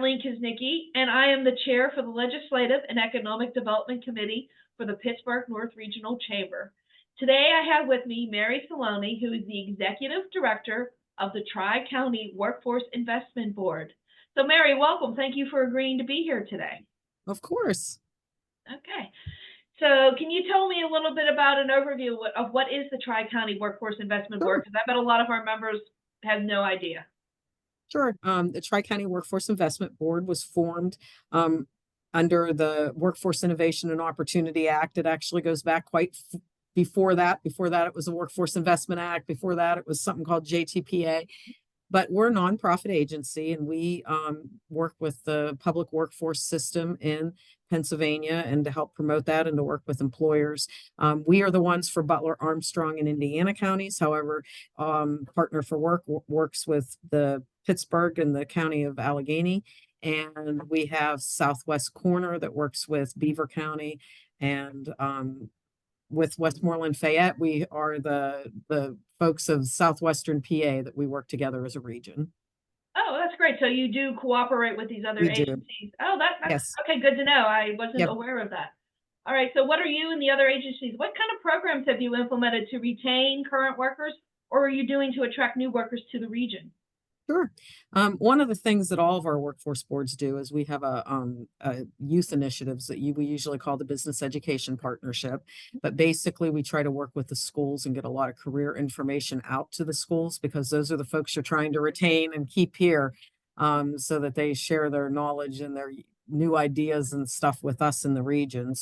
Kathleen Kuznicki, and I am the chair for the Legislative and Economic Development Committee for the Pittsburgh North Regional Chamber. Today I have with me Mary Salony, who is the Executive Director of the Tri-County Workforce Investment Board. So Mary, welcome. Thank you for agreeing to be here today. Of course. Okay. So can you tell me a little bit about an overview of what is the Tri-County Workforce Investment Board? Because I bet a lot of our members have no idea. Sure. The Tri-County Workforce Investment Board was formed under the Workforce Innovation and Opportunity Act. It actually goes back quite before that. Before that, it was the Workforce Investment Act. Before that, it was something called JTPA. But we're a nonprofit agency, and we work with the public workforce system in Pennsylvania and to help promote that and to work with employers. We are the ones for Butler, Armstrong, and Indiana counties. However, Partner for Work works with the Pittsburgh and the county of Allegheny. And we have Southwest Corner that works with Beaver County, and with Westmoreland Fayette, we are the folks of Southwestern PA that we work together as a region. Oh, that's great. So you do cooperate with these other agencies. Oh, that's yes. Okay, good to know. I wasn't aware of that. All right. So what are you and the other agencies? What kind of programs have you implemented to retain current workers, or are you doing to attract new workers to the region? Sure. One of the things that all of our workforce boards do is we have a youth initiatives that we usually call the Business Education Partnership. But basically, we try to work with the schools and get a lot of career information out to the schools, because those are the folks you're trying to retain and keep here, so that they share their knowledge and their new ideas and stuff with us in the region.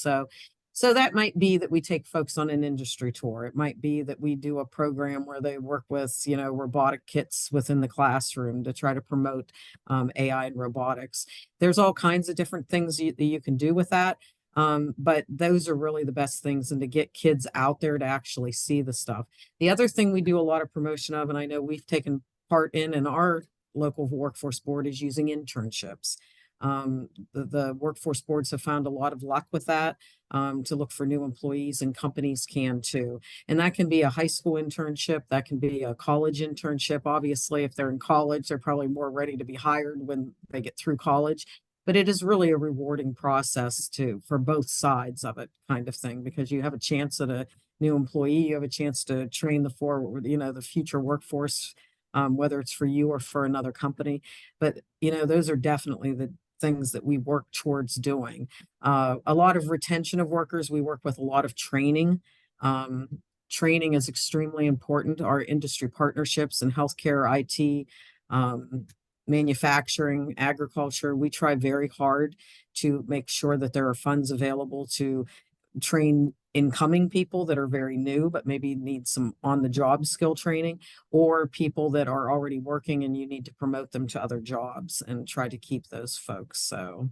So that might be that we take folks on an industry tour. It might be that we do a program where they work with, robotic kits within the classroom to try to promote AI and robotics. There's all kinds of different things that you can do with that. But those are really the best things, and to get kids out there to actually see the stuff. The other thing we do a lot of promotion of, and I know we've taken part in our local workforce board, is using internships. The workforce boards have found a lot of luck with that, to look for new employees, and companies can too. And that can be a high school internship, that can be a college internship. Obviously, if they're in college, they're probably more ready to be hired when they get through college. But it is really a rewarding process too, for both sides of it, kind of thing, because you have a chance at a new employee, you have a chance to train the future workforce, whether it's for you or for another company. But those are definitely the things that we work towards doing. A lot of retention of workers. We work with a lot of training. Training is extremely important. Our industry partnerships in healthcare, IT, manufacturing, agriculture, we try very hard to make sure that there are funds available to train incoming people that are very new but maybe need some on-the-job skill training, or people that are already working and you need to promote them to other jobs, and try to keep those folks. So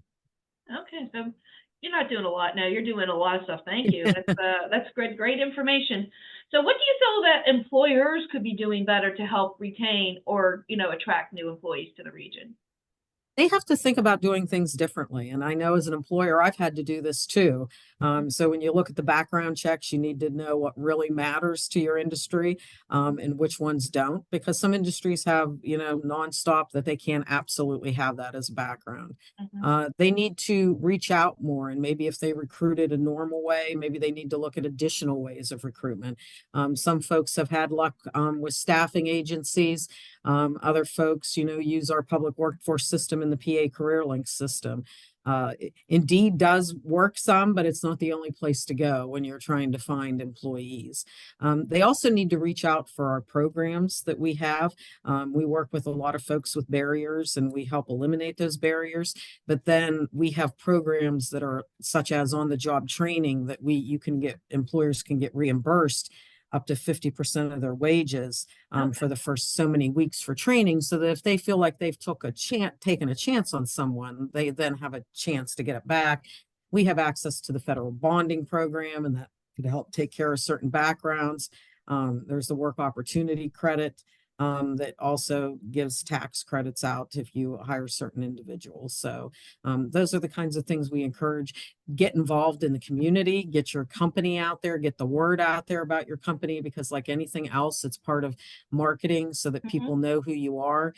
okay, so you're not doing a lot now, you're doing a lot of stuff. Thank you. That's great information. So what do you feel that employers could be doing better to help retain or attract new employees to the region? They have to think about doing things differently. And I know as an employer, I've had to do this too. So when you look at the background checks, you need to know what really matters to your industry, and which ones don't, because some industries have, nonstop that they can't absolutely have that as a background. They need to reach out more, and maybe if they recruited a normal way, maybe they need to look at additional ways of recruitment. Some folks have had luck with staffing agencies. Other folks, use our public workforce system in the PA Career Link system. Indeed does work some, but it's not the only place to go when you're trying to find employees. They also need to reach out for our programs that we have. We work with a lot of folks with barriers, and we help eliminate those barriers. But then we have programs that are such as on-the-job training that employers can get reimbursed up to 50% of their wages for the first so many weeks for training, so that if they feel like they've taken a chance on someone, they then have a chance to get it back. We have access to the federal bonding program, and that could help take care of certain backgrounds. There's the work opportunity credit. that also gives tax credits out if you hire certain individuals. So those are the kinds of things we encourage. Get involved in the community, get your company out there, get the word out there about your company, because like anything else, it's part of marketing so that Mhm. people know who you are.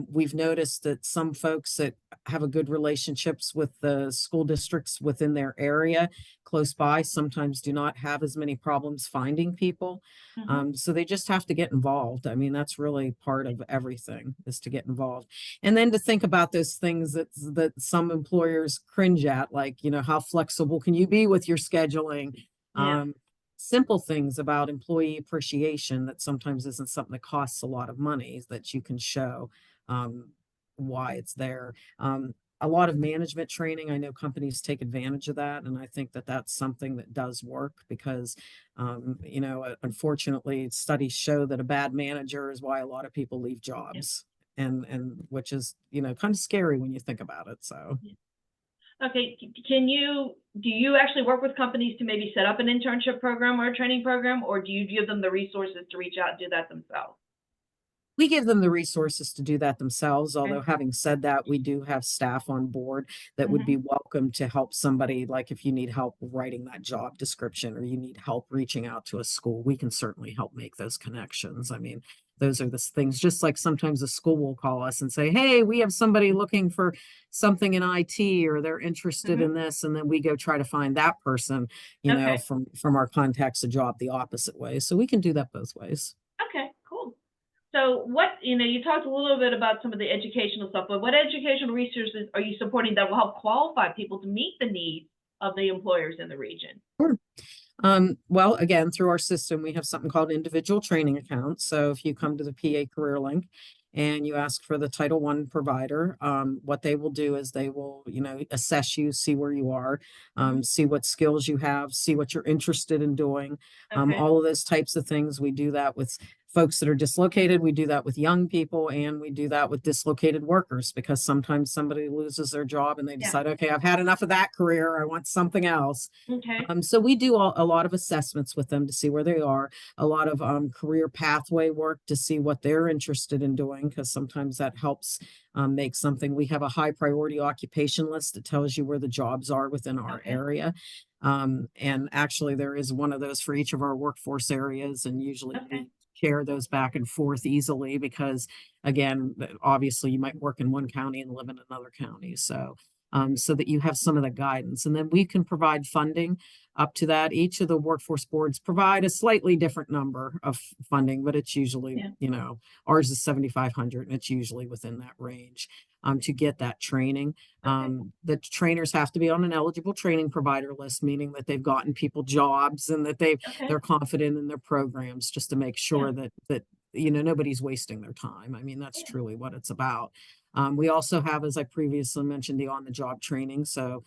We've noticed that some folks that have a good relationships with the school districts within their area close by sometimes do not have as many problems finding people. Mhm. So they just have to get involved. I mean, that's really part of everything, is to get involved. And then to think about those things that some employers cringe at, like, how flexible can you be with your scheduling? Yeah. Simple things about employee appreciation that sometimes isn't something that costs a lot of money, that you can show um, why it's there. A lot of management training, I know companies take advantage of that, and I think that that's something that does work, because unfortunately, studies show that a bad manager is why a lot of people leave Yeah. jobs, and which is, kind of scary when you think about it. So Yeah. Okay. Do you actually work with companies to maybe set up an internship program or a training program, or do you give them the resources to reach out and do that themselves? we give them the resources to do that themselves. Although Okay. having said that, we do have staff on board that would be Mhm. welcome to help somebody. Like if you need help writing that job description, or you need help reaching out to a school, we can certainly help make those connections. I mean, those are the things, just like sometimes a school will call us and say, hey, we have somebody looking for something in IT, or they're interested Mhm. in this. And then we go try to find that person, Okay. from our contacts, a job the opposite way. So we can do that both ways. Okay. Cool. So you talked a little bit about some of the educational stuff, but what educational resources are you supporting that will help qualify people to meet the needs of the employers in the region? Sure. Well, again, through our system, we have something called individual training accounts. So if you come to the PA Career Link and you ask for the Title I provider, what they will do is they will, assess you, see where you are, Mhm. see what skills you have, see what you're interested in doing, Okay. all of those types of things. We do that with folks that are dislocated. We do that with young people, and we do that with dislocated workers, because sometimes somebody loses their job and they Yeah. decide, okay, I've had enough of that career. I want something else. Okay. So we do a lot of assessments with them to see where they are, a lot of career pathway work to see what they're interested in doing, because sometimes that helps make something. We have a high priority occupation list that tells you where the jobs are within our Okay. area. And actually, there is one of those for each of our workforce areas, and usually Okay. we share those back and forth easily, because again, obviously you might work in one county and live in another county. So that you have some of the guidance, and then we can provide funding up to that. Each of the workforce boards provide a slightly different number of funding, but it's usually, Yeah. ours is 7,500, and it's usually within that range to get that training. Okay. The trainers have to be on an eligible training provider list, meaning that they've gotten people jobs, and that Okay. they're confident in their programs, just to make Yeah. sure that nobody's wasting their time. I mean, that's Yeah. truly what it's about. We also have, as I previously mentioned, the on-the-job training. So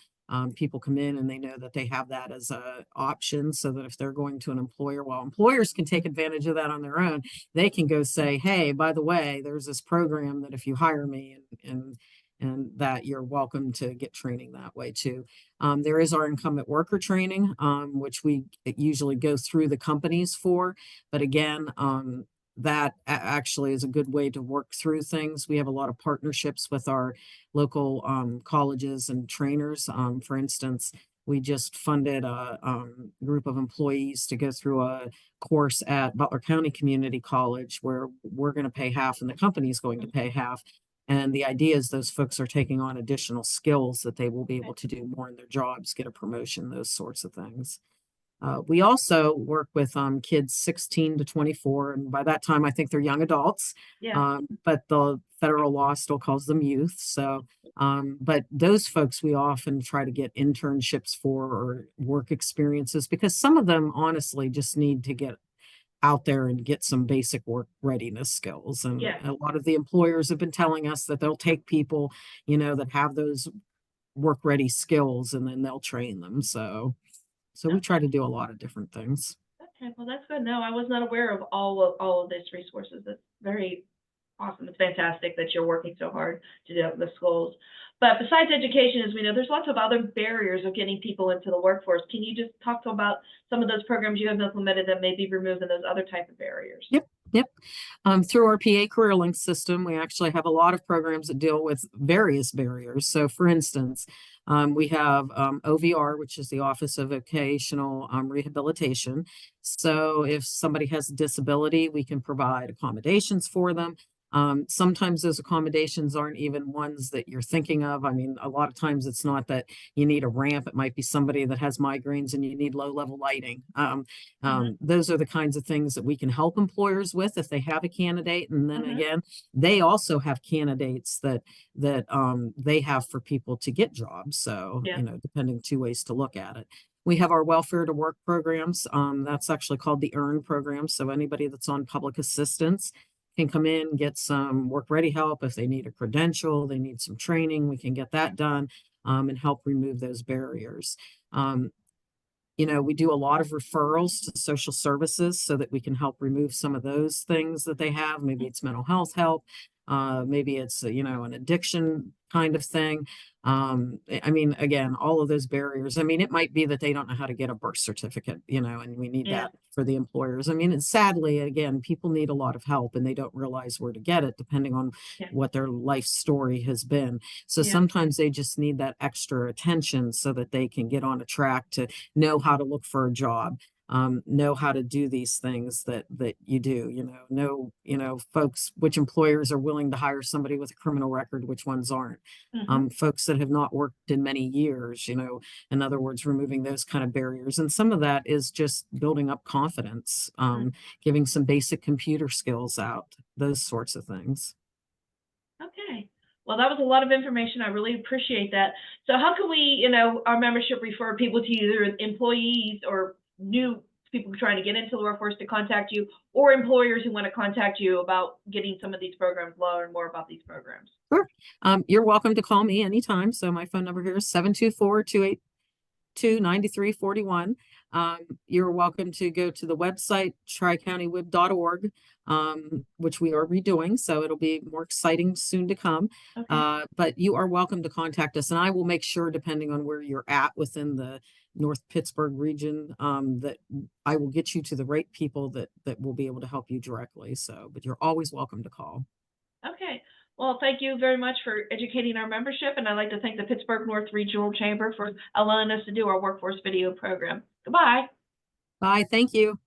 people come in and they know that they have that as a option, so that if they're going to an employer, while employers can take advantage of that on their own, they can go say, hey, by the way, there's this program that if you hire me, and that you're welcome to get training that way too. There is our incumbent worker training, which we usually go through the companies for. But again, that actually is a good way to work through things. We have a lot of partnerships with our local colleges and trainers. For instance, we just funded a group of employees to go through a course at Butler County Community College, where we're going to pay half and the company is going to pay half. And the idea is those folks are taking on additional skills that they will be Okay. able to do more in their jobs, get a promotion, those sorts of things. We also work with kids 16 to 24, and by that time, I think they're young adults. Yeah. But the federal law still calls them youth. So, but those folks we often try to get internships for, or work experiences, because some of them honestly just need to get out there and get some basic work readiness skills. And Yeah. a lot of the employers have been telling us that they'll take people, that have those work ready skills, and then they'll train them. So we try Okay. to do a lot of different things. Okay. Well, that's good. No, I was not aware of all of these resources. That's very Awesome. It's fantastic that you're working so hard to do that with the schools. But besides education, as we know, there's lots of other barriers of getting people into the workforce. Can you just talk about some of those programs you have implemented that may be removing those other type of barriers? Yep. Yep. Through our PA Career Link system, we actually have a lot of programs that deal with various barriers. So, for instance, we have OVR, which is the Office of Vocational Rehabilitation. So, if somebody has a disability, we can provide accommodations for them. Sometimes those accommodations aren't even ones that you're thinking of. I mean, a lot of times it's not that you need a ramp. It might be somebody that has migraines and you need low level lighting. Those are the kinds of things that we can help employers with if they have a candidate. And then again, they also have candidates that they have for people to get jobs. So, Yeah. you know, depending two ways to look at it. We have our welfare to work programs. That's actually called the EARN program. So anybody that's on public assistance can come in, get some work ready help. If they need a credential, they need some training, we can get that done and help remove those barriers. You know, we do a lot of referrals to social services so that we can help remove some of those things that they have. Maybe it's mental health help. Maybe it's, you know, an addiction kind of thing. I mean, again, all of those barriers. I mean, it might be that they don't know how to get a birth certificate, you know, and we need that for the employers. I mean, and sadly, again, people need a lot of help and they don't realize where to get it depending on what their life story has been. So sometimes they just need that extra attention so that they can get on a track to know how to look for a job, know how to do these things that you do, you know, folks, which employers are willing to hire somebody with a criminal record, which ones aren't. Folks that have not worked in many years, you know, in other words, removing those kind of barriers. And some of that is just building up confidence, giving some basic computer skills out, those sorts of things. Okay. Well, that was a lot of information. I really appreciate that. So how can we, you know, our membership refer people to either employees or new people trying to get into the workforce to contact you, or employers who want to contact you about getting some of these programs, learn more about these programs? Sure. You're welcome to call me anytime. So my phone number here is 724-282-9341. You're welcome to go to the website, tricountywib.org, which we are redoing. So it'll be more exciting soon to come. But you are welcome to contact us. And I will make sure, depending on where you're at within the North Pittsburgh region, that I will get you to the right people that will be able to help you directly. So, but you're always welcome to call. Okay. Well, thank you very much for educating our membership, and I'd like to thank the Pittsburgh North Regional Chamber for allowing us to do our workforce video program. Goodbye. Bye. Thank you.